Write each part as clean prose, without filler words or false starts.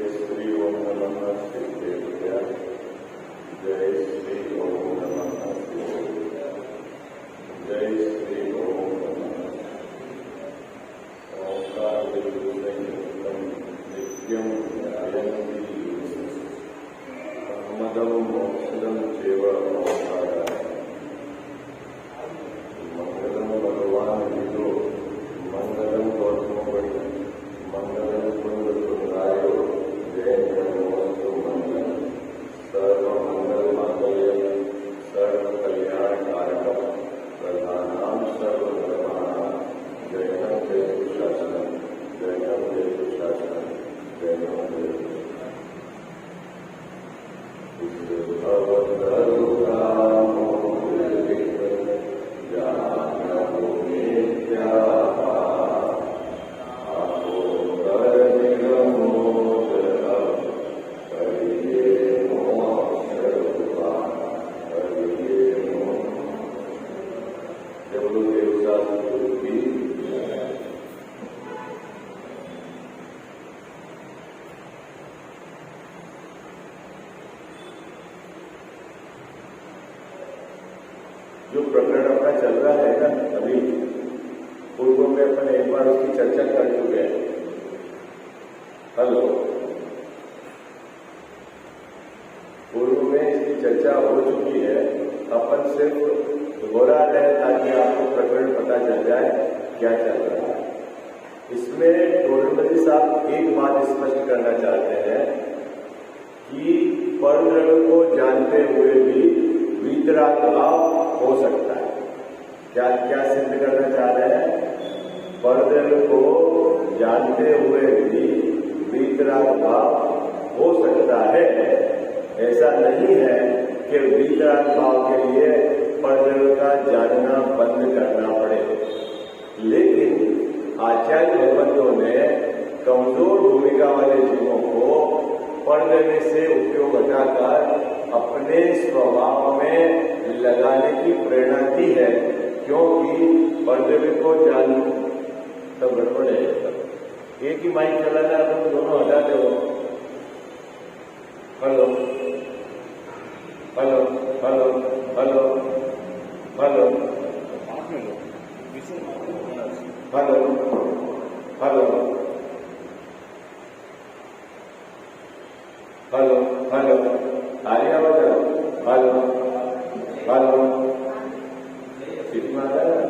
श्री ओम नमः शिवाय। जय श्री ओम नमः शिवाय। जय श्री ओम नमः। ओंकार संयुक्तम नित्यम ध्यायन्ति मदम मोक्षदम चैव ओंकार। मंगलम भगवान विदो मंगलम गौतमोपरि मंगलम कुंडलायो जय नमोस्तु मंगलम सर्वमंगल मांगल्यम सर्व कल्याण कारकम प्रधानां सर्वधर्माणां जयं जय सुशासनम जयं जय सुशासनम जयं जय जो प्रकरण अपना चल रहा है ना, अभी पूर्व में अपन एक बार उसकी चर्चा कर चुके हैं। हेलो, पूर्व में इसकी चर्चा हो चुकी है। अपन सिर्फ दोहरा रहे ताकि आपको प्रकरण पता चल जाए क्या चल रहा है। इसमें टोडरमल साहब एक बात स्पष्ट करना चाहते हैं कि परद्रव्य को जानते हुए भी वीतराग भाव हो सकता है। क्या क्या सिद्ध करना चाह रहे हैं? परद्रव्य को जानते हुए भी वीतराग भाव हो सकता है। ऐसा नहीं है कि वीतराग भाव के लिए परद्रव्य का जानना बंद करना पड़े, लेकिन आचार्य भगवतों ने कमजोर भूमिका वाले जीवों को परद्रव्य से उपयोग हटाकर अपने स्वभाव में लगाने की प्रेरणा दी है, क्योंकि परद्रव्य को जान सब गड़बड़ है। एक ही माइक चलाना है, तुम दोनों हटाते हो। Hello hello hello hello hello hello hello hello hello Arya बजाओ। हेलो हेलो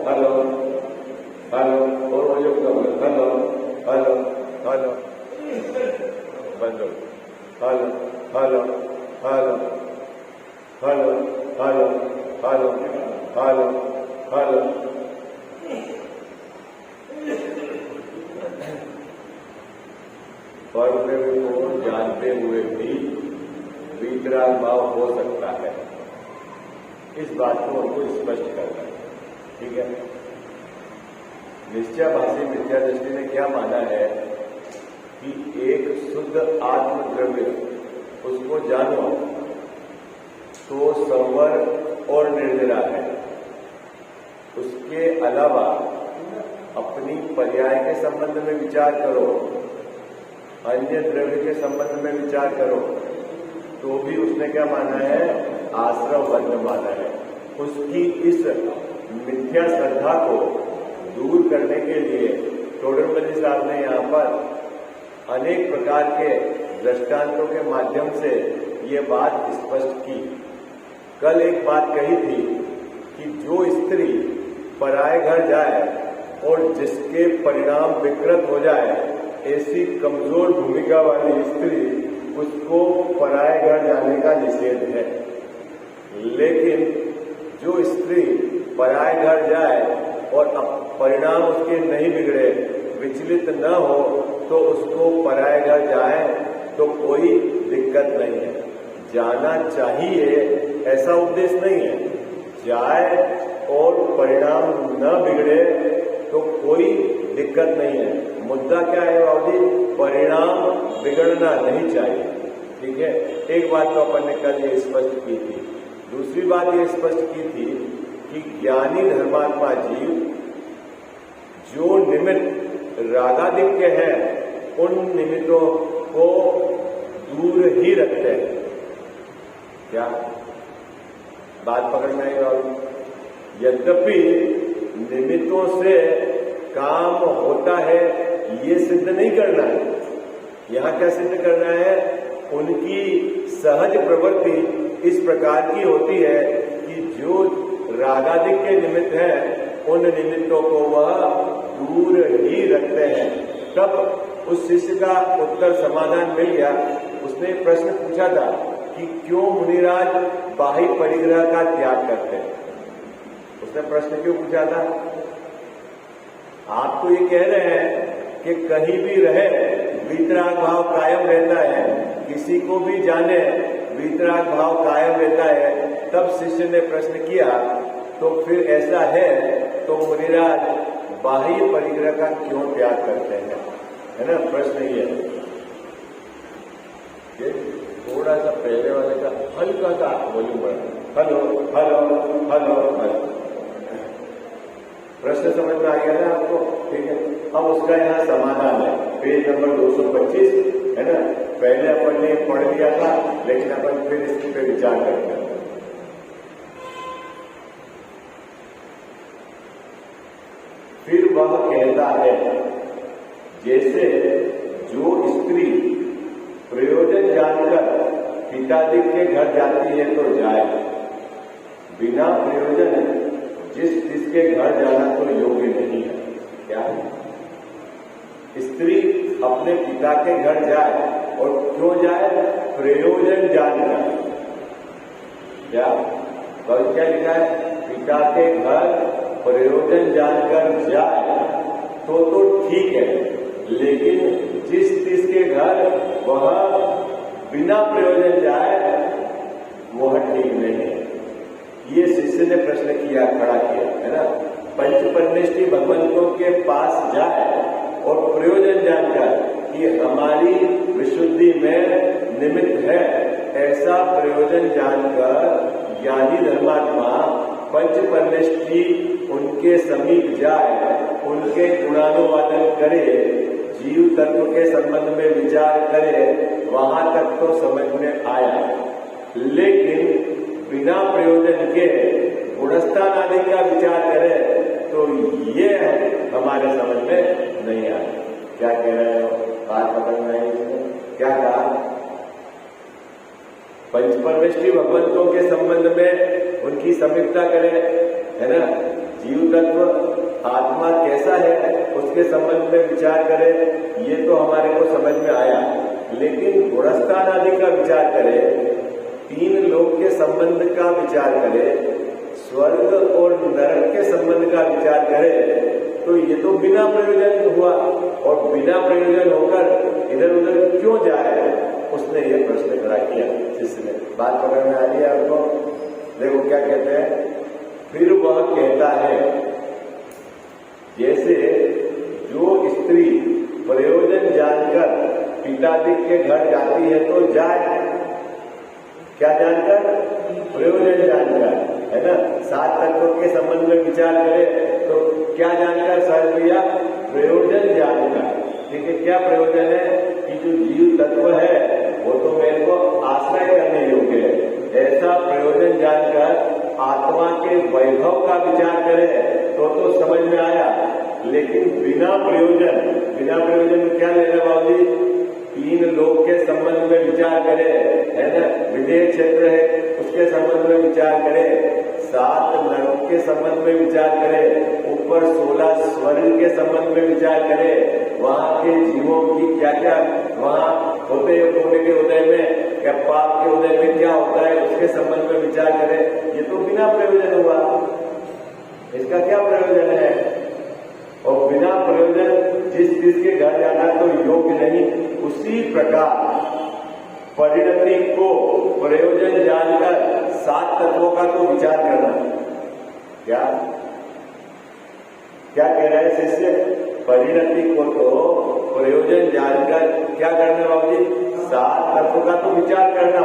हेलो हेलो और वो जो हेलो हेलो हेलो बंद हो। Hello hello hello hello hello hello hello hello परद्रव्य को जानते हुए भी वीतराग भाव हो सकता है। इस बात को हमको स्पष्ट करना है, ठीक है। निश्चयभाषी विद्या दृष्टि ने क्या माना है कि एक शुद्ध आत्मद्रव्य उसको जानो तो संवर और निर्जरा है। उसके अलावा अपनी पर्याय के संबंध में विचार करो, अन्य द्रव्य के संबंध में विचार करो, तो भी उसने क्या माना है? आश्रम बंध माना है। उसकी इस मिथ्या श्रद्धा को दूर करने के लिए टोडरमल साहब ने यहाँ पर अनेक प्रकार के दृष्टांतों के माध्यम से ये बात स्पष्ट की। कल एक बात कही थी कि जो स्त्री पराये घर जाए और जिसके परिणाम विकृत हो जाए, ऐसी कमजोर भूमिका वाली स्त्री, उसको पराये घर जाने का निषेध है। लेकिन जो स्त्री पराये घर जाए और परिणाम उसके नहीं बिगड़े, विचलित न हो, तो उसको पराये घर जाए तो कोई दिक्कत नहीं है। जाना चाहिए ऐसा उद्देश्य नहीं है। जाए और परिणाम न बिगड़े तो कोई दिक्कत नहीं है। मुद्दा क्या है बाबूजी? परिणाम बिगड़ना नहीं चाहिए, ठीक है। एक बात तो अपन ने कल ये स्पष्ट की थी। दूसरी बात ये स्पष्ट की थी कि ज्ञानी धर्मात्मा जीव जो निमित्त रागादिक के हैं, उन निमित्तों को दूर ही रखते हैं। क्या बात पकड़ में आई बाबू? यद्यपि निमित्तों से काम होता है ये सिद्ध नहीं करना है। यहां क्या सिद्ध करना है? उनकी सहज प्रवृत्ति इस प्रकार की होती है कि जो रागादिक के निमित्त है उन निमित्तों को वह दूर ही रखते हैं। तब उस शिष्य का उत्तर समाधान मिल गया। उसने प्रश्न पूछा था कि क्यों मुनिराज बाह्य परिग्रह का त्याग करते हैं? उसने प्रश्न क्यों पूछा था? आप तो ये कह रहे हैं कि कहीं भी रहे वीतराग भाव कायम रहता है, किसी को भी जाने वीतराग भाव कायम रहता है। तब शिष्य ने प्रश्न किया तो फिर ऐसा है तो मुनिराज बाह्य परिग्रह का क्यों त्याग करते हैं? है ना प्रश्न ये। थोड़ा सा पहले वाले का हल्का सा वॉल्यूम बढ़ा। Hello hello hello hello. प्रश्न समझ में आ गया ना आपको? ठीक है। अब उसका यहाँ समाधान है, पेज नंबर 225 है ना। पहले अपन ने पढ़ लिया था लेकिन अपन फिर इसके पे विचार करते हैं। फिर वह कहता है जैसे जो स्त्री प्रयोजन जानकर पिताजी के घर जाती है तो जाए, बिना प्रयोजन जिसके घर जाना तो योग्य नहीं है। क्या स्त्री अपने पिता के घर जाए और क्यों जाए? प्रयोजन जानकर। क्या क्या लिखा है? पिता के घर प्रयोजन जानकर जाए तो ठीक है, लेकिन जिसके घर वह बिना प्रयोजन जाए वह ठीक नहीं है। ये शिष्य ने प्रश्न किया, खड़ा किया है ना। पंचपरमेष्ठी भगवंतों के पास जाए और प्रयोजन जानकर कि हमारी विशुद्धि में निमित्त है, ऐसा प्रयोजन जानकर ज्ञानी धर्मात्मा पंचपरमेष्ठी उनके समीप जाए, उनके गुणानुवादन करे, जीव तत्व के संबंध में विचार करे, वहां तक तो समझ में आया। लेकिन बिना प्रयोजन के गुणस्थान आदि का विचार करे तो ये हमारे समझ में नहीं आया। क्या कह रहे हो? बात पकड़ में आई? क्या कहा? पंचपरमेष्ठी भगवंतों के संबंध में उनकी समीक्षा करें, है ना। जीव तत्व आत्मा कैसा है उसके संबंध में विचार करें, ये तो हमारे को समझ में आया। लेकिन गुणस्थान आदि का विचार करें, तीन लोक के संबंध का विचार करें, स्वर्ग और नरक के संबंध का विचार करें, तो ये तो बिना प्रयोजन हुआ। और बिना प्रयोजन होकर इधर उधर क्यों जाए? उसने ये प्रश्न खड़ा किया शिष्य ने। बात पकड़ में आ रही है आपको? देखो क्या कहते हैं। फिर वह कहता है जैसे जो स्त्री प्रयोजन जानकर पिताजी के घर जाती है तो जाए। क्या जानकर? प्रयोजन जानकर, है ना। सात तत्वों के संबंध में विचार करें तो क्या जानकर? सर भैया प्रयोजन जानकर। ठीक है, क्या प्रयोजन है? कि जो जीव तत्व है वो तो मेरे को आश्रय करने योग्य है, ऐसा प्रयोजन जानकर आत्मा के वैभव का विचार करें तो समझ में आया। लेकिन बिना प्रयोजन में क्या लेना बाबूजी? तीन लोक के संबंध में विचार करें, है ना। विदेह क्षेत्र है उसके संबंध में विचार करें, सात नरक के संबंध में विचार करें, ऊपर 16 स्वर्ग के संबंध में विचार करें, वहां के जीवों की क्या क्या वहां होते हैं, पुण्य के उदय में या पाप के उदय में क्या होता है उसके संबंध में विचार करें। ये तो बिना प्रयोजन हुआ। इसका क्या प्रयोजन है? और बिना प्रयोजन जिसके घर जाना तो योग्य नहीं। उसी प्रकार परिणति को प्रयोजन जानकर सात तत्वों का तो विचार करना। क्या क्या कह रहा है शिष्य? परिणति को तो प्रयोजन जानकर क्या करना बाबूजी? सात तत्वों का तो विचार करना,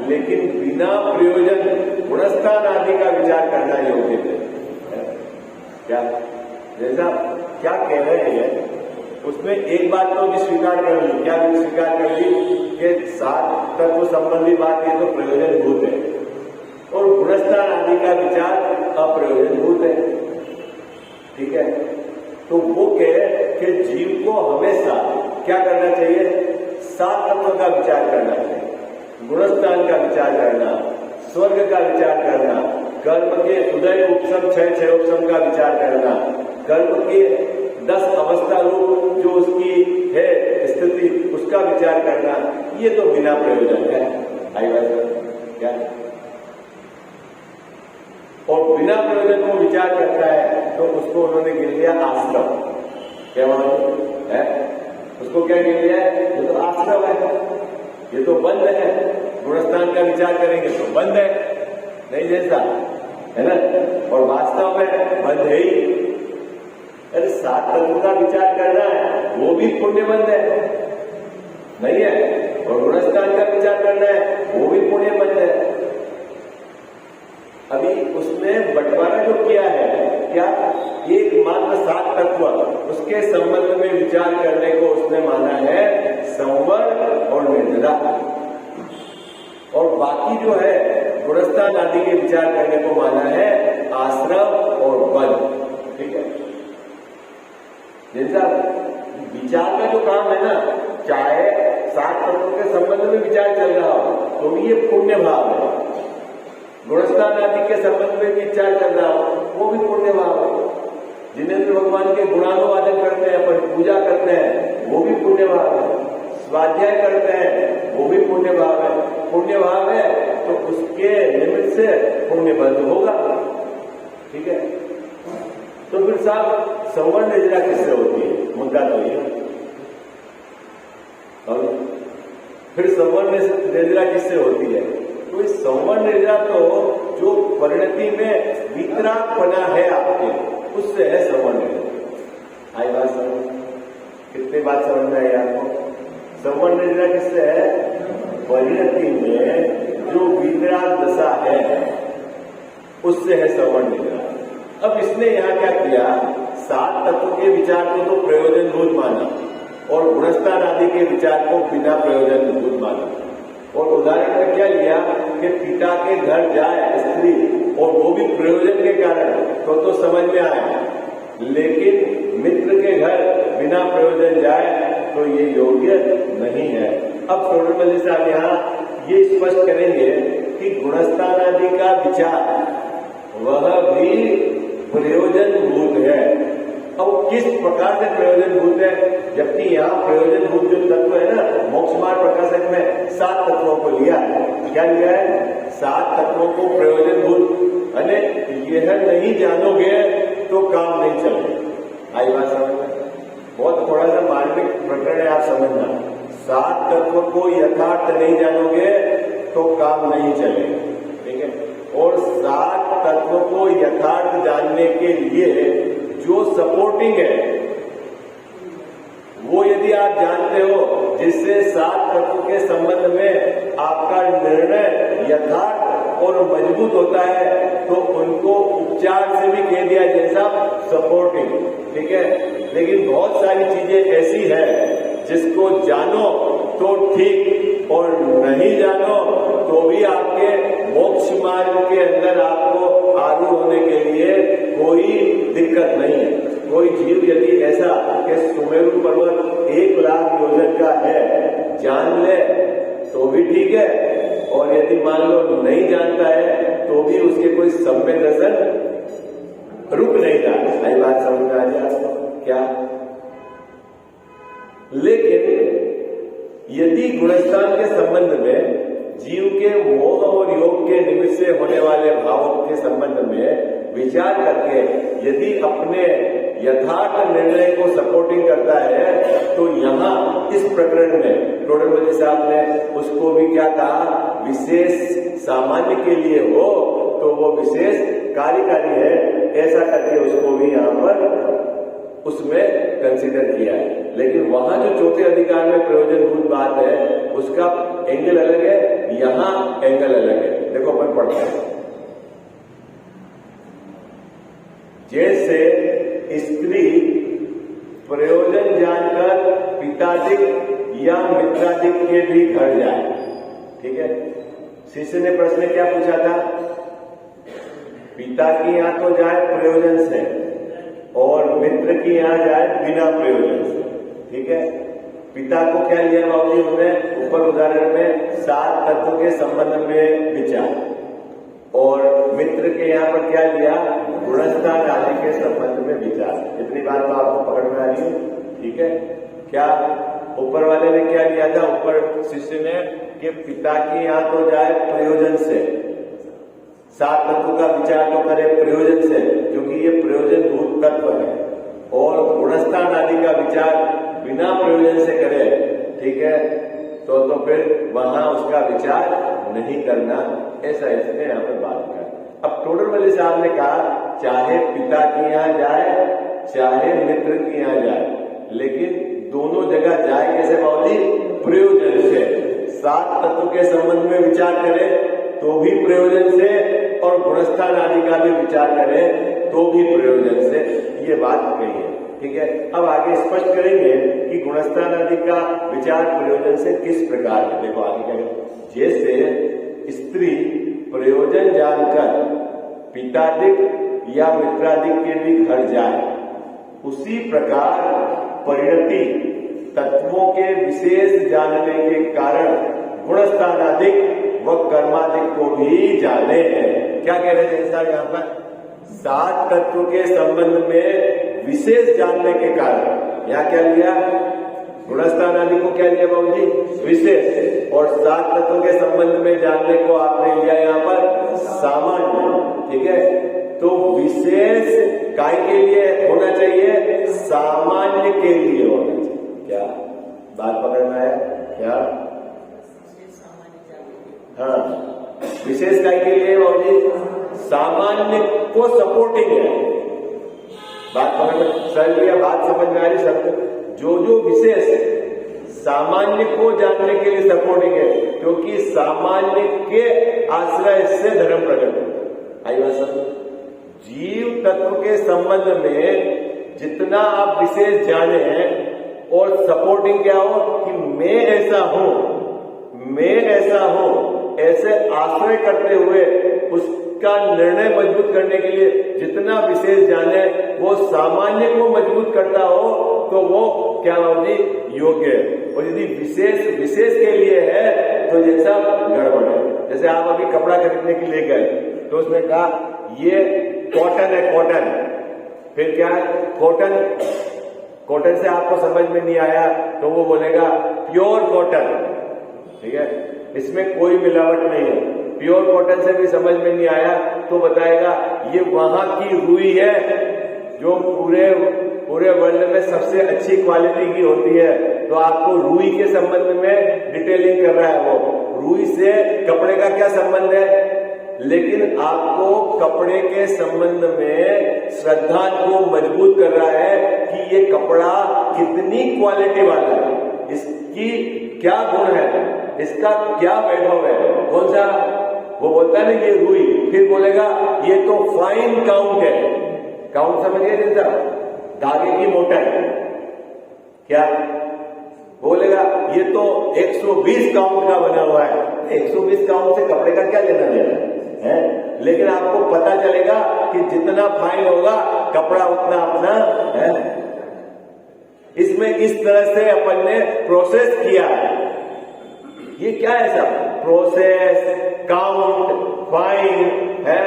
लेकिन बिना प्रयोजन गुणस्थान आदि का विचार करना योग्य है। क्या जैसा क्या कह रहे हैं? उसमें एक बात तो भी स्वीकार कर ली। क्या भी स्वीकार कर ली कि सात तत्व संबंधी बात ये तो प्रयोजनभूत है और गुणस्थान आदि का विचार अप्रयोजनभूत है। ठीक है, तो वो कहे कि जीव को हमेशा क्या करना चाहिए? सात तत्व का विचार करना चाहिए, गुणस्थान का विचार करना, स्वर्ग का विचार करना, कर्म के उदय उपशम क्षय उपशम का विचार करना, कर्म के 10 अवस्था रूप जो उसकी है स्थिति उसका विचार करना, ये तो बिना प्रयोजन है। आई बात क्या? और बिना प्रयोजन को विचार करता है तो उसको उन्होंने गिन लिया आश्रम। क्या मालूम है? उसको क्या गिन लिया है? ये तो आश्रम है, ये तो बंद है। गुणस्थान का विचार करेंगे तो बंद है, नहीं जैसा है ना, और वास्तव में बंद है ही। अरे सात तत्व का विचार करना है वो भी पुण्यबंध है, नहीं है, और गुणस्थान का विचार करना है वो भी पुण्यबंध है। अभी उसने बंटवारा जो किया है, क्या एकमात्र सात तत्व उसके संबंध में विचार करने को उसने माना है संवर और निर्जला, और बाकी जो है गुणस्थान आदि के विचार करने को माना है आश्रम और बंध। ठीक है, जैसा विचार का जो काम है ना, चाहे सात तत्वों के संबंध में विचार चल रहा हो तो भी ये पुण्य भाव है, गुणस्थान आदि के संबंध में विचार चल रहा हो वो भी पुण्य भाव है, जिनेंद्र भगवान के गुणानुवादन करते हैं, पर पूजा करते हैं वो भी पुण्य भाव है, स्वाध्याय करते हैं वो भी पुण्य भाव है। पुण्य भाव है तो उसके निमित्त से पुण्य बंध होगा। ठीक है, तो फिर साहब संवर्ण निर्जला किससे होती है? मुद्दा तो ये, और फिर संवर्ण निर्जला किससे होती है? तो इस संवर्ण निर्जला तो जो परिणति में वितरागपना है आपके, उससे है संवर्ण निर्जला। आई बात समझ? कितनी बात समझ में आई आपको? संवर्ण निर्जला किससे है? परिणति में जो वितराग दशा है उससे है संवर्ण निर्जला। अब इसने यहां क्या किया? सात तत्व के विचार को तो प्रयोजनभूत माना और गुणस्थान आदि के विचार को बिना प्रयोजनभूत माना। और उदाहरण में क्या लिया कि पिता के घर जाए स्त्री और वो भी प्रयोजन के कारण तो समझ में आए, लेकिन मित्र के घर बिना प्रयोजन जाए तो ये योग्य नहीं है। अब सोनमल साहब यहाँ ये स्पष्ट करेंगे कि गुणस्थान आदि का विचार वह भी प्रयोजनभूत है। अब किस प्रकार से प्रयोजनभूत है? जबकि यहाँ प्रयोजनभूत जो तत्व है ना, मोक्ष मार्ग प्रकाशक में सात तत्वों को लिया है। क्या लिया है? सात तत्वों को प्रयोजनभूत, अरे यह नहीं जानोगे तो काम नहीं चलेगा। आई बात समझ में? बहुत थोड़ा सा मार्मिक प्रकरण है, आप समझना। सात तत्व को यथार्थ नहीं जानोगे तो काम नहीं चलेगा। ठीक है, और सात तत्व को यथार्थ जानने के लिए जो सपोर्टिंग है वो यदि आप जानते हो, जिससे सात तत्व के संबंध में आपका निर्णय यथार्थ और मजबूत होता है, तो उनको उपचार से भी कह दिया जैसा सपोर्टिंग। ठीक है, लेकिन बहुत सारी चीजें ऐसी है जिसको जानो तो ठीक और नहीं जानो तो भी आपके मोक्ष मार्ग के अंदर आपको आरूढ़ होने के लिए कोई दिक्कत नहीं है। कोई जीव यदि ऐसा कि सुमेरु पर्वत 1 लाख योजन का है जान ले तो भी ठीक है, और यदि मान लो नहीं जानता है तो भी उसके कोई सम्य दर्शन रुक नहीं रहा। आई बात समझ में आ जाए आपको क्या? लेकिन यदि गुणस्थान के संबंध में जीव के मोह और योग के निमित्त से होने वाले भावों के संबंध में विचार करके यदि अपने यथार्थ निर्णय को सपोर्टिंग करता है, तो यहाँ इस प्रकरण में टोडरमल साहब ने उसको भी क्या कहा? विशेष सामान्य के लिए हो तो वो विशेष कार्यकारी है, ऐसा करके उसको भी यहाँ पर उसमें कंसीडर किया है। लेकिन वहां जो चौथे अधिकार में प्रयोजनभूत बात है उसका एंगल अलग है, यहां एंगल अलग है। देखो अपन पढ़ते हैं, जैसे स्त्री प्रयोजन प्रयोजन जानकर पितादिक या मित्रादिक के भी घर जाए। ठीक है, शिष्य ने प्रश्न क्या पूछा था? पिता की यहां तो जाए प्रयोजन से और मित्र की यहां जाए बिना प्रयोजन से। ठीक है, पिता को क्या लिया बाबूजी हमने ऊपर उदाहरण में 7 तत्वों के संबंध में विचार, और मित्र के यहाँ पर क्या लिया? गुणस्थान आदि के संबंध में विचार। इतनी बात तो आपको पकड़ में आ रही है। ठीक है, क्या ऊपर वाले ने क्या लिया था? ऊपर शिष्य ने कि पिता की यहाँ तो जाए प्रयोजन से, 7 तत्वों का विचार तो करे प्रयोजन से, क्योंकि ये प्रयोजन भूत तत्व है, और गुणस्थान आदि का विचार बिना प्रयोजन से करे। ठीक है, तो फिर वहां उसका विचार नहीं करना, ऐसा इसने यहाँ पर बात किया। अब टोडरमल साहब ने कहा चाहे पिता की यहाँ जाए चाहे मित्र की यहाँ जाए, लेकिन दोनों जगह जाए कैसे बाबूजी? प्रयोजन से। 7 तत्व के संबंध में विचार करे तो भी प्रयोजन से, और गुणस्थान आदि का भी विचार करे तो भी प्रयोजन से, ये बात कही है। ठीक है, अब आगे स्पष्ट करेंगे कि गुणस्थान आदि का विचार प्रयोजन से किस प्रकार है। देखो आगे कहेंगे, जैसे स्त्री प्रयोजन जानकर पितादिक या मित्रादिक के भी घर जाए, उसी प्रकार परिणति तत्वों के विशेष जानने के कारण गुणस्थानादिक व कर्मादिक को भी जाने हैं। क्या कह रहे हैं साहब यहाँ पर? 7 तत्व के संबंध में विशेष जानने के कारण, यहाँ क्या लिया? गुणस्थान आदि को क्या लिया बाबूजी? विशेष। और 7 तत्वों के संबंध में जानने को आपने लिया यहाँ पर सामान्य। ठीक है, तो विशेष काय के लिए होना चाहिए? सामान्य के लिए होना चाहिए। क्या बात पकड़ना है? क्या? हाँ, विशेष काय के लिए बाबूजी? सामान्य को सपोर्टिंग है। बात पकड़ सर लिया, बात समझ में आ रही सब? जो विशेष सामान्य को जानने के लिए सपोर्टिंग है, क्योंकि सामान्य के आश्रय से धर्म प्रकट होता है। आई बात समझ? जीव तत्व के संबंध में जितना आप विशेष जाने हैं, और सपोर्टिंग क्या हो कि मैं ऐसा हूं, मैं ऐसा हूं, ऐसे आश्रय करते हुए उसका निर्णय मजबूत करने के लिए जितना विशेष जाने वो सामान्य को मजबूत करता हो, तो वो क्या होगी? योग्य है। और यदि विशेष के लिए है तो जैसा गड़बड़ है। जैसे आप अभी कपड़ा खरीदने के लिए गए, तो उसने कहा ये कॉटन है, कॉटन। फिर क्या है? कॉटन। कॉटन से आपको समझ में नहीं आया तो वो बोलेगा प्योर कॉटन। ठीक है, इसमें कोई मिलावट नहीं है। प्योर कॉटन से भी समझ में नहीं आया तो बताएगा ये वहां की रुई है, जो पूरे वर्ल्ड में सबसे अच्छी क्वालिटी की होती है। तो आपको रुई के संबंध में डिटेलिंग कर रहा है वो। रुई से कपड़े का क्या संबंध है? लेकिन आपको कपड़े के संबंध में श्रद्धा को मजबूत कर रहा है कि ये कपड़ा कितनी क्वालिटी वाला है, इसकी क्या गुण है, इसका क्या वैभव है, कौन सा? वो बोलता है ना ये रुई, फिर बोलेगा ये तो फाइन काउंट है। काउंट समझिए जैसा धागे की मोटाई, क्या बोलेगा? ये तो 120 काउंट का बना हुआ है। 120 काउंट से कपड़े का क्या लेना देना है? लेकिन आपको पता चलेगा कि जितना फाइन होगा कपड़ा उतना अपना है। इसमें इस तरह से अपन ने प्रोसेस किया है। ये क्या है सब? प्रोसेस, काउंट, फाइन है।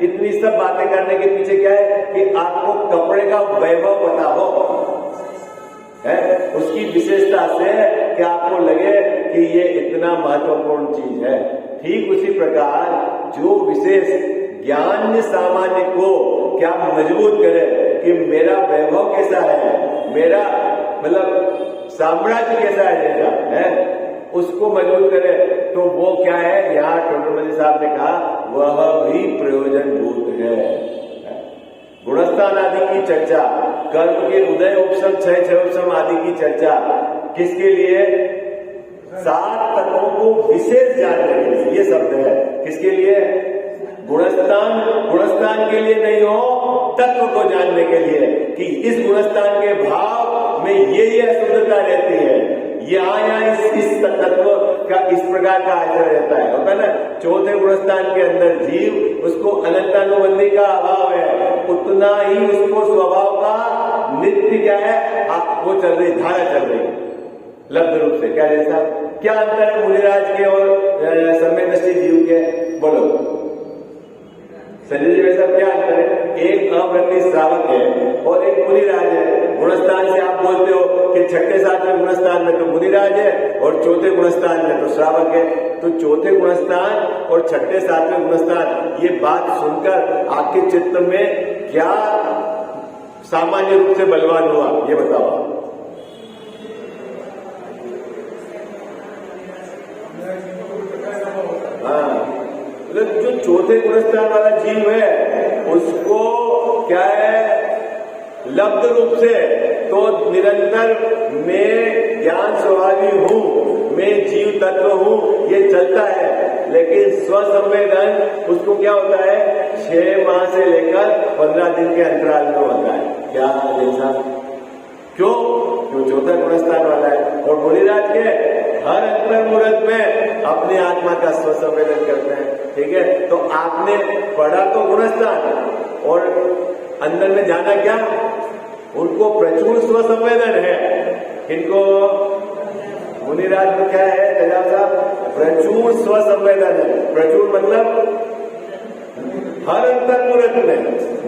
इतनी सब बातें करने के पीछे क्या है कि आपको कपड़े का वैभव पता हो, है उसकी विशेषता से कि आपको लगे कि ये इतना महत्वपूर्ण चीज है। ठीक उसी प्रकार जो विशेष ज्ञान सामान्य को क्या मजबूत करे कि मेरा वैभव कैसा है, मेरा मतलब साम्राज्य कैसा है, जैसा है उसको मजबूत करे, तो वो क्या है? यहाँ टोडरमल साहब ने कहा वह भी प्रयोजनभूत है। गुणस्थान आदि की चर्चा, कर्म के उदय उपशम क्षय उपशम आदि की चर्चा किसके लिए? 7 तत्वों को विशेष जानने के लिए। ये शब्द है किसके लिए? गुणस्थान के लिए नहीं हो, तत्व को जानने के लिए कि इस गुणस्थान के भाव में ये अशुद्धता रहती है, यहाँ इस तत्व का इस प्रकार का आचरण रहता है, होता है ना। चौथे गुणस्थान के अंदर जीव, उसको अनंतानुबंधी का अभाव है, उतना ही उसको स्वभाव का नित्य क्या है, वो चल रही, धारा चल रही है लब्ध रूप से। क्या जैसा क्या अंतर है मुनिराज के और सम्यदृष्टि जीव के, बोलो संजय जी भाई साहब, क्या अंतर है? एक अवृत्ति श्रावक है और एक मुनिराज है। गुणस्थान से आप बोलते हो कि छठे सातवें गुणस्थान में तो मुनिराज है और चौथे गुणस्थान में तो श्रावक है। तो चौथे गुणस्थान और छठे सातवें गुणस्थान, ये बात सुनकर आपके चित्त में क्या सामान्य रूप से बलवान हुआ, ये बताओ। हाँ, जो चौथे गुणस्थान वाला जीव है उसको क्या है, लब्ध रूप से तो निरंतर मैं ज्ञान स्वभावी हूं, मैं जीव तत्व हूं, ये चलता है। लेकिन स्वसंवेदन उसको क्या होता है, 6 माह से लेकर 15 दिन के अंतराल में होता है। क्या जैसा क्यों चौथा गुणस्थान वाला है। और मुनिराज के हर अंतर मुहूर्त में अपनी आत्मा का स्वसंवेदन करते हैं, ठीक है। तो आपने पढ़ा तो गुणस्थान और अंदर में जाना क्या, उनको प्रचुर स्वसंवेदन है। इनको मुनिराज को क्या है तेजाब साहब, प्रचुर स्वसंवेदन है। प्रचुर मतलब हर अंतर मुहूर्त में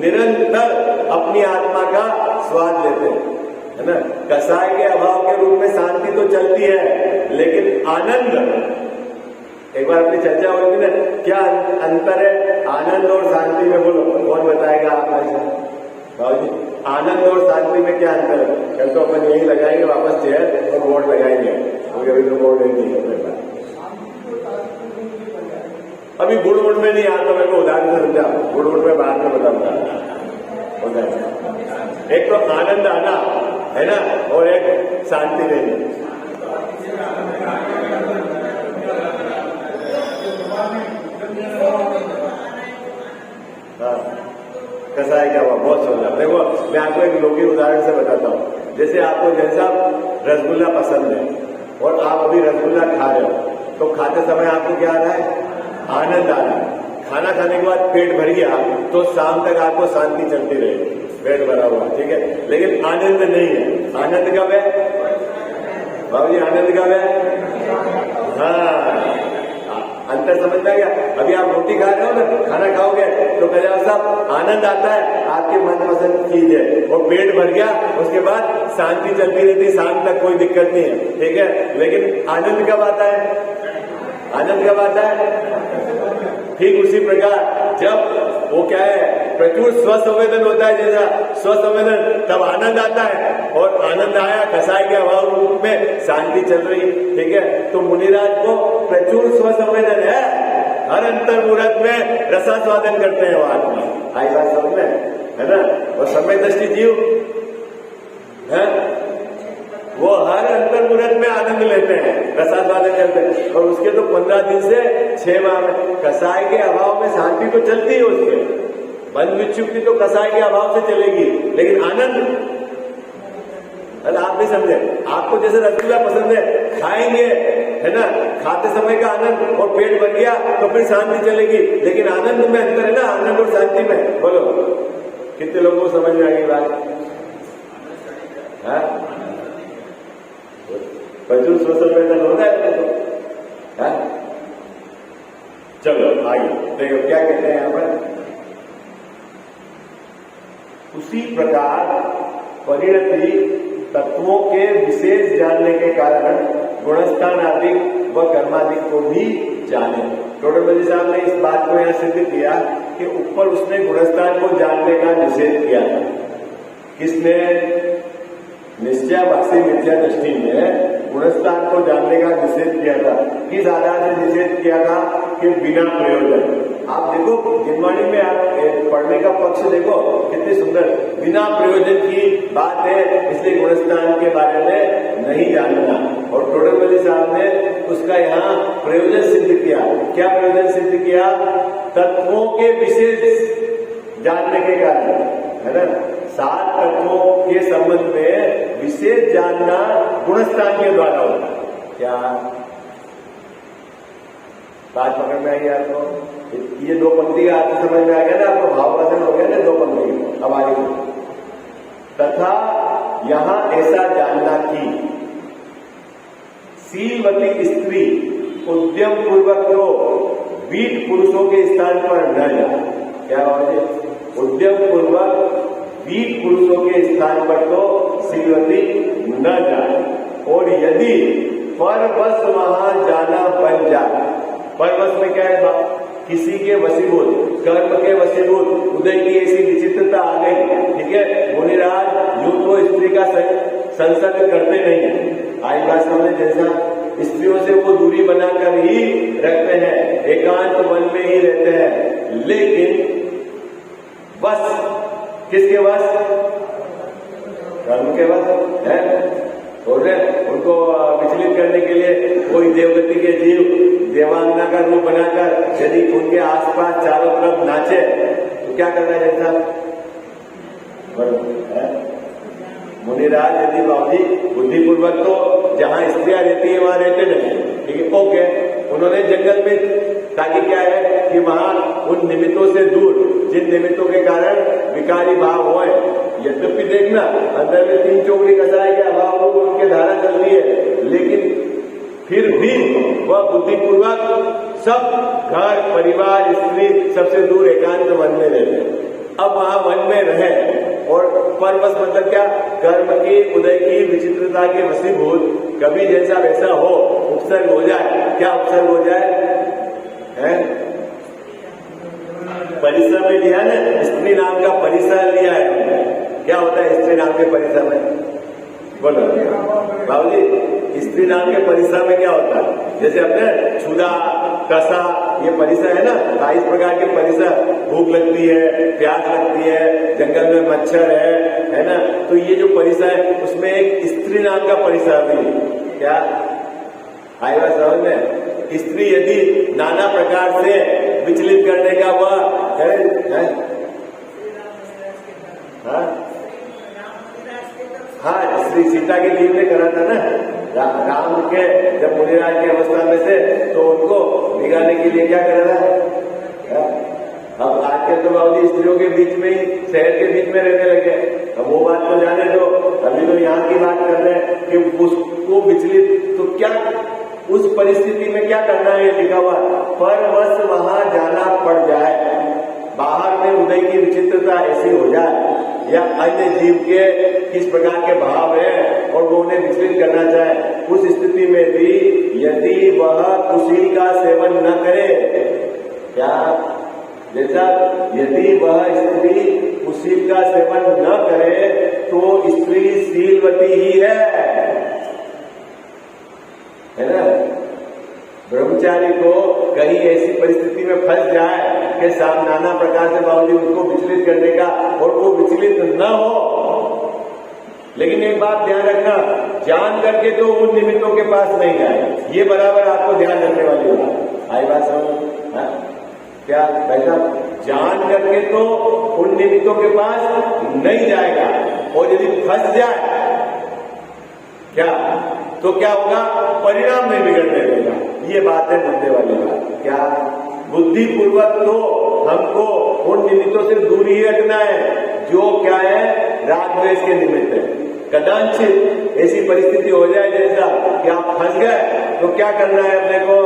निरंतर अपनी आत्मा का स्वाद लेते हैं, है ना। कसाय के अभाव के रूप में शांति तो चलती है, लेकिन आनंद, एक बार अपनी चर्चा होगी ना, क्या अंतर है आनंद और शांति में, बोलो कौन बताएगा आप ऐसा बाबू जी, आनंद और शांति में क्या अंतर है? कल तो अपन यही लगाएंगे वापस चेयर और बोर्ड लगाएंगे, अभी तो बोर्ड नहीं है। अभी गुड़ में नहीं आता, मेरे को उदाहरण से समझा, गुड़ में बाद में बताऊंगा। एक तो आनंद आना है ना, और एक शांति देनी। हाँ, कसाय क्या हुआ, बहुत सुंदर। देखो मैं आपको एक लौकिक उदाहरण से बताता हूँ। जैसे आपको जैसा रसगुल्ला पसंद है और आप अभी रसगुल्ला खा रहे हो, तो खाते समय आपको क्या आ रहा है, आनंद आ रहा है। खाना खाने के बाद पेट भर गया तो शाम तक आपको शांति चलती रहेगी, पेट भरा हुआ, ठीक है। लेकिन आनंद नहीं है। आनंद कब है बाबू जी, आनंद कब है? हाँ, अंतर समझना क्या। अभी आप रोटी खा रहे हो ना, खाना खाओगे तो कल्याण साहब आनंद आता है, आपके मनपसंद चीज है, और पेट भर गया, उसके बाद शांति चलती रहती है, शाम तक कोई दिक्कत नहीं है, ठीक है। लेकिन आनंद कब आता है, आनंद कब आता है? ठीक उसी प्रकार जब वो क्या है, प्रचुर स्वसंवेदन होता है, जैसा स्वसंवेदन तब आनंद आता है, और आनंद आया कसाय के अभाव रूप में शांति चल रही, ठीक है। तो मुनिराज को प्रचुर स्वसंवेदन है, हर अंतर मुहूर्त में रसास्वादन करते हैं वो आत्मा। आई बात समझ में, है ना। और सम्यदृष्टि जीव है, वो हर अंतर मुहूर्त में आनंद लेते हैं, रसास्वादन करते हैं, और उसके तो 15 दिन से 6 माह में। कसाय के अभाव में शांति तो चलती है उसके, बंद विक्षुप्ति तो कसाय के अभाव से चलेगी, लेकिन आनंद, अरे आप नहीं समझे। आपको जैसे रसगुल्ला पसंद है, खाएंगे, है ना, खाते समय का आनंद, और पेट भर गया तो फिर शांति चलेगी। लेकिन आनंद में अंतर है ना, आनंद और शांति में। बोलो कितने लोगों को समझ में आ गई बात? प्रचुर स्वसंवेदन हो रहा है तो, चलो आइए देखो क्या कहते हैं यहां पर। उसी प्रकार परिणति तत्वों के विशेष जानने के कारण गुणस्थान आदि व कर्मादि को भी जाने। टोटल साहब ने इस बात को यहां सिद्ध किया कि ऊपर उसने गुणस्थान को जानने का निषेध किया था। किसने? निश्चयाभासी मिथ्या दृष्टि में गुणस्थान को जानने का निषेध किया था। किस आधार से निषेध किया था? कि बिना प्रयोजन। आप देखो जिनवाणी में आप पढ़ने का पक्ष देखो कितनी सुंदर, बिना प्रयोजन की बात है, इसलिए गुणस्थान के बारे में नहीं जानना। और टोडरमल साहब ने उसका यहाँ प्रयोजन सिद्ध किया। क्या प्रयोजन सिद्ध किया? तत्वों के जानने के कारण, है ना, 7 तत्वों के संबंध में विशेष गुणस्थान के द्वारा होता है। क्या बात पकड़ में आई आपको? ये दो पंक्ति का अर्थ समझ में आ गया ना आपको? भाववचन हो गया ना दो पंक्ति। अब आगे तथा यहां ऐसा जानना कि शीलवती स्त्री उद्यम पूर्वक तो वीर पुरुषों के स्थान पर न जाए। क्या बात है? उद्यम पूर्वक वीर पुरुषों के स्थान पर तो शीलवती न जाए। और यदि परवश वहां जाना बन जाए, परवश में क्या है? किसी के वशीभूत, कर्म के वशीभूत उदय की ऐसी विचित्रता आ गई, ठीक है, मुनिराज यूं तो स्त्री का संसर्ग करते नहीं है। आज बात समझे, जैसा स्त्रियों से वो दूरी बनाकर ही रखते हैं, एकांत वन में ही रहते हैं, लेकिन बस किसके वश? कर्म के वश है। बोल रहे उनको विचलित करने के लिए कोई देवगति के जीव देवांगना का रूप बनाकर यदि उनके आसपास चारों तरफ नाचे तो क्या करना है जैसा? मुनिराज यदि बाबूजी बुद्धिपूर्वक तो जहां स्त्रियां रहती है वहां रहते नहीं, ठीक है, ओके, उन्होंने जंगल में, ताकि क्या है कि वहां उन निमित्तों से दूर, जिन निमित्तों के कारण विकारी भाव हो, यद्यपि देखना अंदर में 3 चौकड़ी कसाए के अभाव उनके धारा चल रही है, लेकिन फिर भी वह बुद्धिपूर्वक सब घर परिवार स्त्री सबसे दूर एकांत वन में रहते। अब वहां वन में रहे और परवश मतलब क्या? कर्म की उदय की विचित्रता के वशीभूत कभी जैसा वैसा हो, उपसर्ग हो जाए। क्या उपसर्ग हो जाए? है परिसर में लिया ना, स्त्री नाम का परिसर लिया है। क्या होता है स्त्री नाम के परिसर में? बोलो बाबूजी, स्त्री नाम के परिसर में क्या होता है? जैसे अपने छुदा कसा ये परिसर है ना, 22 प्रकार के परिसर, भूख लगती है, प्यास लगती है, जंगल में मच्छर है ना, तो ये जो परिसर है उसमें एक स्त्री नाम का परिसर भी है। क्या आएगा समझ में? स्त्री यदि नाना प्रकार से विचलित करने का वह है? हाँ, श्री सीता के जीव ने करा था ना, राम के जब मुनिराज की अवस्था में थे तो उनको बिगाड़ने के लिए क्या करा था? अब आजकल तो बाबूजी स्त्रियों के बीच में ही, शहर के बीच में रहने लगे। अब वो बात तो जाने दो, अभी तो यहाँ की बात कर रहे हैं कि उसको विचलित, तो क्या उस परिस्थिति में क्या करना है? ये लिखा हुआ, परवश वहां जाना पड़ जाए, बाहर में उदय की विचित्रता ऐसी हो जाए या अन्य जीव के किस प्रकार के भाव है और वो उन्हें विचलित करना चाहे, उस स्थिति में भी यदि वह कुशील का सेवन न करे, क्या जैसा यदि वह स्त्री कुशील का सेवन न करे तो स्त्री शीलवती ही है ना। ब्रह्मचारी को कहीं ऐसी परिस्थिति में फंस जाए कि नाना प्रकार से बावजूद उसको विचलित करने का, और वो विचलित न हो, लेकिन एक बात ध्यान रखना, जान करके तो उन निमित्तों के पास नहीं जाए, ये बराबर आपको ध्यान रखने वाली बात। आई बात समझ? क्या भाई साहब, जान करके तो उन निमित्तों के पास नहीं जाएगा, और यदि फंस जाए क्या तो क्या होगा? परिणाम में बिगड़ने देगा। ये बात है मुद्दे वाली बात। क्या बुद्धिपूर्वक तो हमको उन निमित्तों से दूर ही रखना है जो क्या है? राग द्वेष के निमित्त है। कदाचित ऐसी परिस्थिति हो जाए जैसा कि आप फंस गए तो क्या करना है? अपने को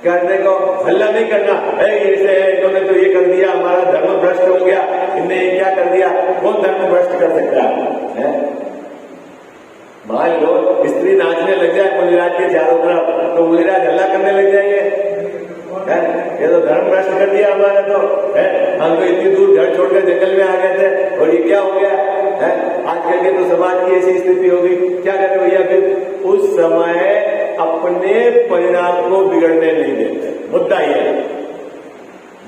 करने को हल्ला नहीं करना, ऐसे है, इन्होंने तो ये कर दिया, हमारा धर्म भ्रष्ट हो गया, इनने ये क्या कर दिया। कौन धर्म भ्रष्ट कर सकता है? मान लो स्त्री नाचने लग जाए मुनिराज के चारों तरफ, तो मुनिराज हल्ला करने लग जाएंगे, ये तो धर्म भ्रष्ट कर दिया हमारा, तो है, हम तो इतनी दूर घर छोड़कर जंगल में आ गए थे और ये क्या हो गया है? आजकल के तो समाज की ऐसी स्थिति हो गई, क्या करें भैया? फिर उस समय अपने परिणाम को बिगड़ने नहीं देते। मुद्दा यह है,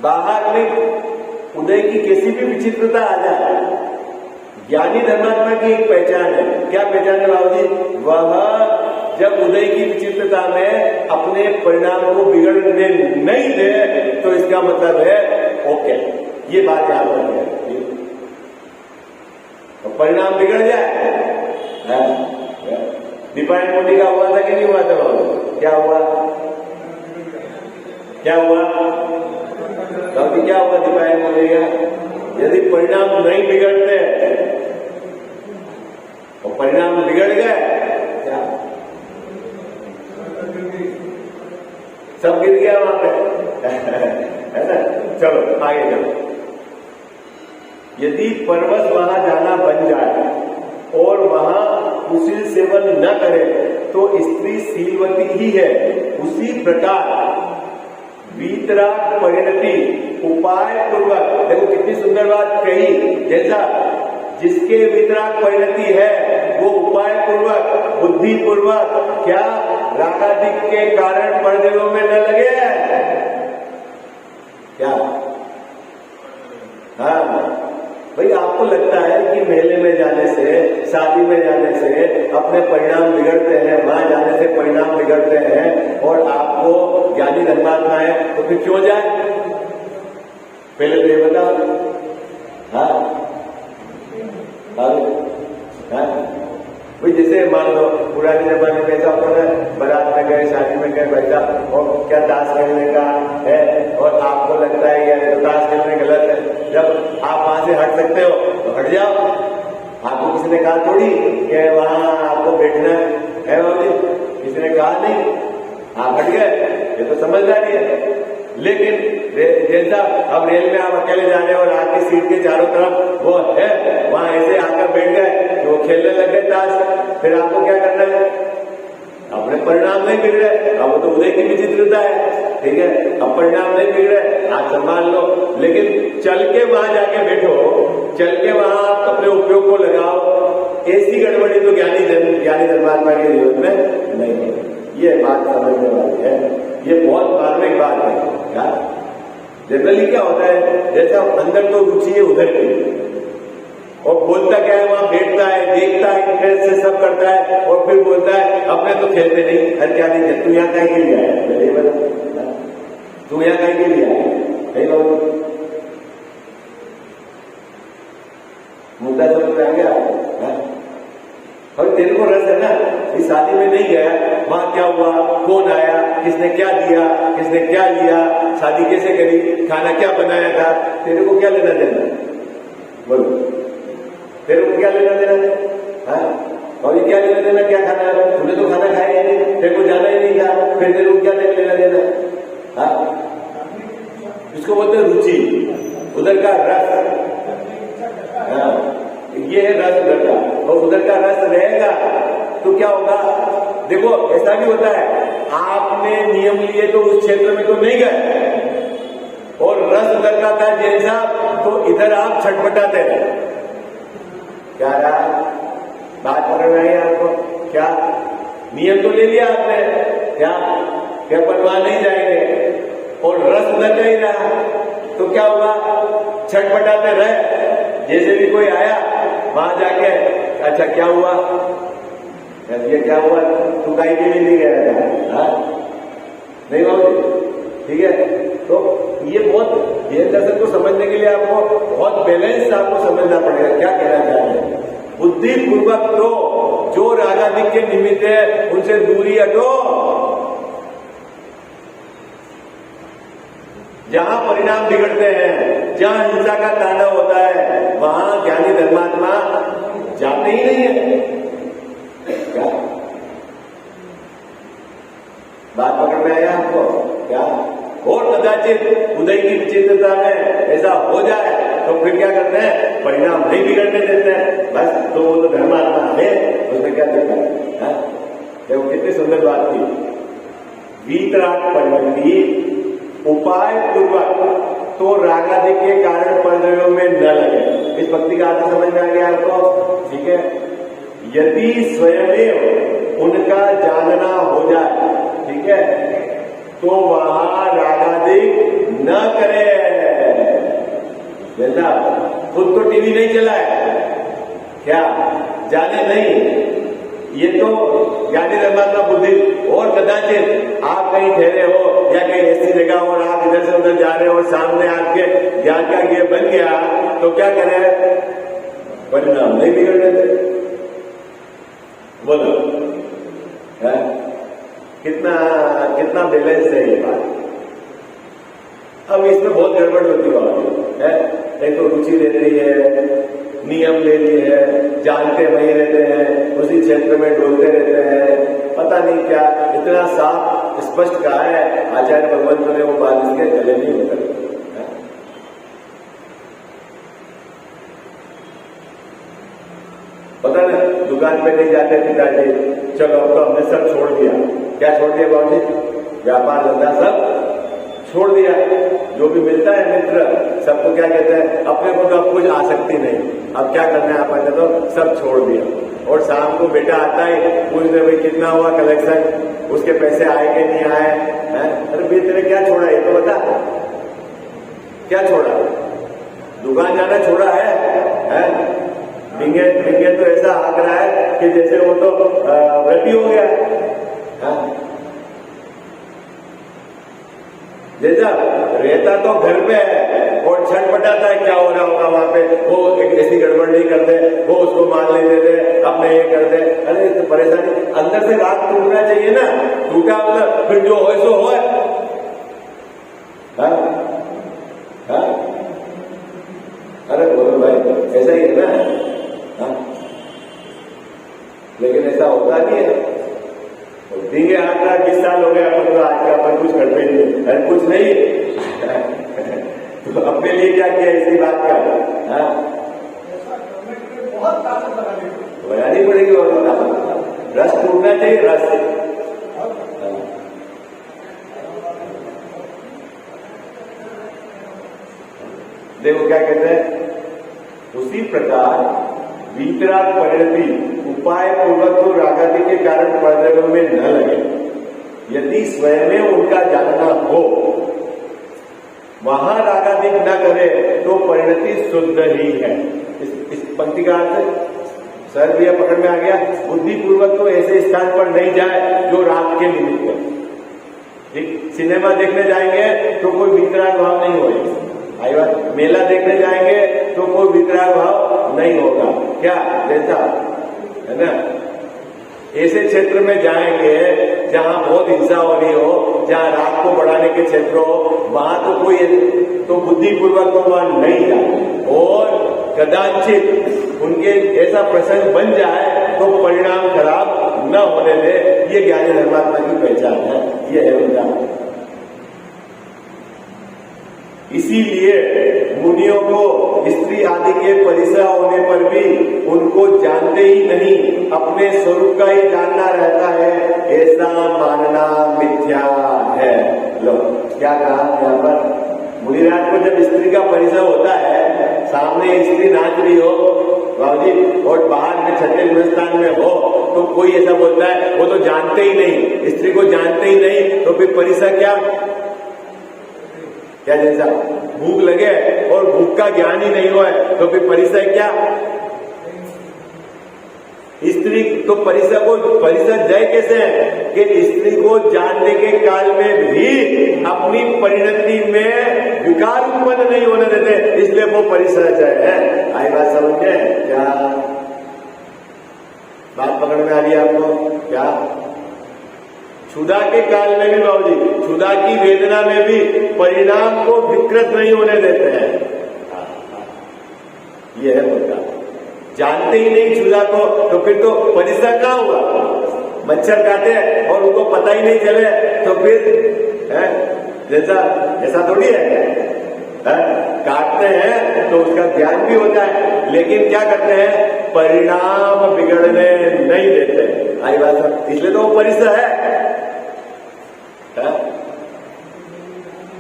बाहर में उदय की कैसी भी विचित्रता आ जाए, ज्ञानी धर्मात्मा की एक पहचान है। क्या पहचान है बाबूजी? वह जब उदय की विचित्रता में अपने परिणाम को बिगड़ने नहीं दे तो इसका मतलब है ओके, ये बात याद रखिए। परिणाम बिगड़ जाए कि नहीं हुआ था बाबू? क्या हुआ? क्या हुआ? बाबू क्या हुआ? दिखाया बोलेगा यदि परिणाम नहीं बिगड़ते और परिणाम बिगड़ गए क्या? सब गिर गया वहां पे है ना? चलो आगे चलो। यदि परवश वहां जाना बन जाए और वहां कुशील सेवन न करे तो स्त्री शीलवती ही है। उसी प्रकार वीतराग परिणति उपाय पूर्वक, देखो कितनी सुंदर बात कही, जैसा जिसके वीतराग परिणति है वो उपाय पूर्वक बुद्धि पूर्वक क्या रागादिक के कारण परदेरों में न लगे। क्या? हाँ भाई, आपको लगता है कि मेले में जाने से, शादी में जाने से अपने परिणाम बिगड़ते हैं, वहां जाने से परिणाम बिगड़ते हैं और आपको ज्ञानी धर्मात्मा है तो फिर क्यों जाए? पहले तो ये बताओ। हाँ भाई, जैसे मान लो पुराने जमाने में ऐसा होता है, बारात में गए, शादी में गए, बैठा और क्या ताश खेलने का है और आपको लगता है यार तो ताश खेलने गलत है। जब आप वहां से हट सकते हो तो हट जाओ। आपको किसी ने कहा थोड़ी कि वहां आपको बैठना है बाबू, किसी ने कहा नहीं, आप हट गए, ये तो समझदारी है। लेकिन जैसा अब रेल में आप अकेले जा रहे हो और आपकी सीट के चारों तरफ वो है, वहां ऐसे आकर बैठ गए कि वो खेलने लग गए ताश, फिर आपको क्या करना है? अपने परिणाम नहीं बिगड़े, अब वो तो उदय की विचित्रता है, ठीक है। अब परिणाम नहीं बिगड़े, आप संभाल लो, लेकिन चल के वहां जाके बैठो, चल के वहां आप अपने उपयोग को लगाओ। ऐसी गड़बड़ी तो ज्ञानी धर्मात्मा की जीवन में नहीं है। ये बात समझने वाली है, ये बहुत मार्मिक बात है। क्या जनरली क्या होता है, जैसा अंदर तो रुचि है उधर की, और बोलता क्या है, वहां बैठता है, देखता है, इंटरेस्ट से सब करता है और फिर बोलता है अपने तो खेलते नहीं। अरे क्या नहीं, तू यहाँ कहीं के लिए आया? पहले ये बता, तू यहाँ कहीं के लिए आया? कहीं लोग मुद्दा समझ में आ गया आपको? और तेरे को रस है ना, इस शादी में नहीं गया, वहां क्या हुआ, कौन आया, किसने क्या दिया, किसने क्या लिया, शादी कैसे करी, खाना क्या बनाया था, तेरे को क्या लेना देना? बोलो, तेरे को क्या लेना देना? हाँ, और ये क्या लेना देना, क्या खाना है? तूने तो खाना खाया ही नहीं, तेरे को जाना ही नहीं था, फिर तेरे को क्या लेना देना? हाँ, इसको बोलते हैं रुचि, उधर का रस। हाँ, ये है रस उधर का, और उधर का रस रहेगा तो क्या होगा? देखो ऐसा भी होता है, आपने नियम लिए तो उस क्षेत्र में तो नहीं गए, और रस उधर का था जैसा, तो इधर आप छटपटाते रहे। क्या रहा? बात पकड़ रही है आपको? क्या नियम तो ले लिया आपने, क्या परवाह नहीं जाएंगे, और रस उधर का ही रहा, तो क्या हुआ? छटपटाते रहे। जैसे भी कोई आया वहां जाके, अच्छा क्या हुआ, ये क्या हुआ, तू गाय के लिए नहीं गया था? नहीं बाबू, ठीक है। तो ये बहुत, ये दर्शन को समझने के लिए आपको बहुत बैलेंस आपको समझना पड़ेगा। क्या कहना चाह रहे हैं? बुद्धि पूर्वक तो जो रागादिक के निमित्त है उनसे दूरी हटो। जहां परिणाम बिगड़ते हैं, जहां हिंसा का तांडव होता है, वहां ज्ञानी धर्मात्मा जाते ही नहीं है। क्या बात पकड़ में आया आपको? क्या और कदाचित उदय की विचित्रता में ऐसा हो जाए तो फिर क्या करते हैं? परिणाम नहीं बिगड़ने देते हैं, बस। तो वो तो धर्मात्मा है, उसमें क्या दिक्कत है? देखो कितनी सुंदर बात थी। वीतराग परिणति उपाय पूर्वक तो रागादिक के कारण परद्रव्यों में न लगे। इस भक्ति का अर्थ समझ में आ गया आपको? ठीक है। यदि स्वयं उनका जानना हो जाए, ठीक है, तो वहां रागादिक न करे। जैसा खुद तो टीवी नहीं चलाए, क्या जाने नहीं, ये तो ज्ञानी धर्मात्मा बुद्धि। और कदाचित आप कहीं ठहरे हो या कहीं ऐसी जगह और आप इधर से उधर जा रहे हो और सामने आपके ज्ञान का ये बन गया, तो क्या करें? परिणाम नहीं बिगड़ने दे। बोलो, कितना कितना बैलेंस है ये बात। अब इसमें बहुत गड़बड़ होती है, एक तो रुचि रहती है, नियम ले लिए है, जानते वही रहते हैं, उसी क्षेत्र में डोलते रहते हैं, पता नहीं क्या इतना साफ स्पष्ट कहा है आचार्य भगवंत ने, वो बात इसके गले नहीं उतरती। पता ना, दुकान पे नहीं जाते पिताजी, चलो अब तो हमने सब छोड़ दिया। क्या छोड़ दिया बाबू जी? व्यापार धंधा सब छोड़ दिया। जो भी मिलता है मित्र सबको क्या कहते हैं, अपने को तो अब कुछ आसक्ति नहीं, अब क्या करना है अपन ने तो सब छोड़ दिया। और शाम को बेटा आता है, पूछते भाई कितना हुआ कलेक्शन, उसके पैसे आए कि नहीं आए हैं? अरे भाई तेरे क्या छोड़ा ये तो बता, क्या छोड़ा? दुकान जाना छोड़ा है? डिंगे तो ऐसा आग रहा है कि जैसे वो तो व्रती हो गया। जैसा रहता तो घर पे है और छटपटाता है क्या हो रहा होगा वहां पे, वो एक ऐसी गड़बड़ नहीं करते, वो उसको मान नहीं देते, अपने ये करते। अरे तो परेशानी अंदर से रात टूटना चाहिए ना, टूटा मतलब फिर जो हो सो हो। अरे बोलो भाई, ऐसा ही है ना। लेकिन ऐसा होता नहीं है। देंगे 8-20 साल हो गए अपन तो, आज का अपन कुछ करते नहीं, अरे कुछ नहीं तो अपने लिए क्या किया इसी बात का? बहुत ताकत लगानी पड़ेगी। रस टूटना चाहिए, रस। देखो क्या कहते हैं, उसी प्रकार वीतराग परिणति उपाय पूर्वक तो रागादि के कारण परद्रव्य में न लगे, यदि स्वयं में उनका जानना हो, वहां रागादिक न करे तो परिणति शुद्ध ही है। इस पंक्ति का अर्थ सर भी पकड़ में आ गया। बुद्धि पूर्वक तो ऐसे स्थान पर नहीं जाए जो राग के निमित्त है। ठीक, सिनेमा देखने जाएंगे तो कोई वीतराग भाव नहीं होगा। आई बात, मेला देखने जाएंगे तो कोई वितराग भाव नहीं होगा। क्या जैसा है ना, ऐसे क्षेत्र में जाएंगे जहां बहुत हिंसा हो रही हो, जहां रात को बढ़ाने के क्षेत्र हो, वहां तो कोई तो बुद्धिपूर्वक तो वहां नहीं जाए। और कदाचित उनके ऐसा प्रसंग बन जाए तो परिणाम खराब न होने दे, ये ज्ञानी धर्मात्मा की पहचान है, ये है उनका। इसीलिए मुनियों को स्त्री आदि के परिसर होने पर भी उनको जानते ही नहीं, अपने स्वरूप का ही जानना रहता है, ऐसा मानना मिथ्या है। लो क्या कहा यहाँ पर, मुनिराज को जब स्त्री का परिसर होता है, सामने स्त्री नाच रही हो बाबूजी और बाहर में छठे गुणस्थान में हो, तो कोई ऐसा बोलता है वो तो जानते ही नहीं, स्त्री को जानते ही नहीं, तो फिर परिसर क्या क्या जैसा भूख लगे और भूख का ज्ञान ही नहीं हुआ है तो फिर परिसर क्या? स्त्री तो परिसर जय कैसे है कि स्त्री को जानने के काल में भी अपनी परिणति में विकार उत्पन्न नहीं होने देते, इसलिए वो परिसर जय है। आई बात समझ में? क्या बात पकड़ में आ रही है आपको? क्या क्षुधा के काल में भी बाबूजी, क्षुधा की वेदना में भी परिणाम को विकृत नहीं होने देते हैं। यह है मुद्दा। जानते ही नहीं क्षुधा को, तो फिर तो परिसर कहां हुआ? मच्छर काटे और उनको पता ही नहीं चले तो फिर है जैसा ऐसा थोड़ी है, काटते हैं तो उसका ज्ञान भी होता है, लेकिन क्या करते हैं, परिणाम बिगड़ने नहीं देते। आई बात, इसलिए तो वो परिसर है।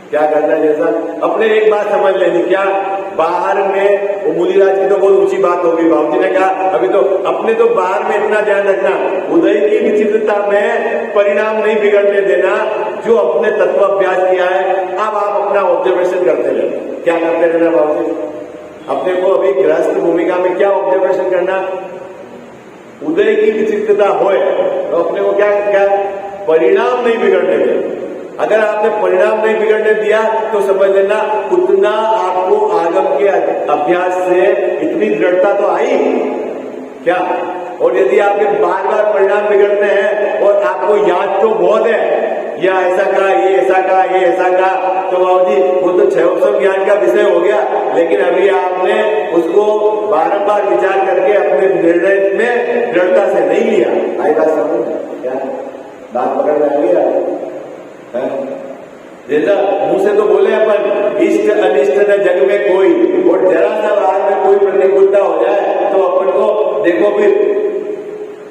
क्या करना है जैसा, अपने एक बात समझ लेनी, क्या बाहर में वो मुनिराज की तो बहुत ऊंची बात होगी, बाबूजी ने कहा अभी तो अपने तो बाहर में इतना ध्यान रखना, उदय की विचित्रता में परिणाम नहीं बिगड़ने देना। जो अपने तत्व अभ्यास किया है, अब आप अपना ऑब्जर्वेशन करते रहना। क्या करते रहना बाबूजी? अपने को अभी गृहस्थ भूमिका में क्या ऑब्जर्वेशन करना, उदय की विचित्रता होए तो अपने को क्या परिणाम नहीं बिगड़ने देना। अगर आपने परिणाम नहीं बिगड़ने दिया तो समझ लेना उतना आपको आगम के अभ्यास से इतनी दृढ़ता तो आई क्या। और यदि आपके बार बार परिणाम बिगड़ते हैं और आपको याद तो बहुत है, या ऐसा कहा, ये ऐसा कहा, ये ऐसा कहा, तो बाबू जी वो तो क्षयोत्सव ज्ञान का विषय हो गया, लेकिन अभी आपने उसको बारंबार विचार करके अपने निर्णय में दृढ़ता से नहीं लिया। आई बात समझ क्या? बात पकड़ में आ गया? जैसा मुंह से तो बोले अपन इष्ट अनिष्ट न जग में कोई, और जरा सा बाहर में कोई प्रतिकूलता हो जाए तो अपन को देखो फिर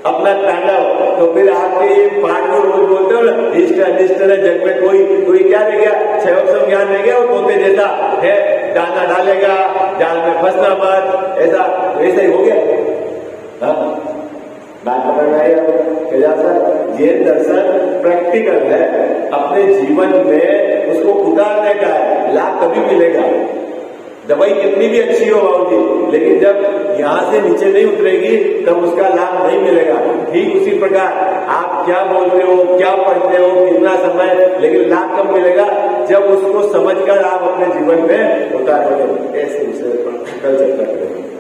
अपना तांडव, तो फिर आपके ये पाठ को रोज बोलते हो ना, इष्ट अनिष्ट न जग में कोई, तो ये क्या रह गया? क्षयोत्सव ज्ञान रह गया। वो तोते जैसा है, दाना डालेगा जाल में फंसना मत, ऐसा वैसे ही हो गया। बात पकड़ में आई? ये दर्शन प्रैक्टिकल है, अपने जीवन में उसको उतारने का है, लाभ कभी मिलेगा। दवाई कितनी भी अच्छी हो बाबूजी, लेकिन जब यहां से नीचे नहीं उतरेगी तब उसका लाभ नहीं मिलेगा। ठीक उसी प्रकार आप क्या बोलते हो, क्या पढ़ते हो, कितना समय, लेकिन लाभ कब मिलेगा? जब उसको समझकर आप अपने जीवन में उतारोगे। ऐसे विषय पर कल चर्चा करेंगे।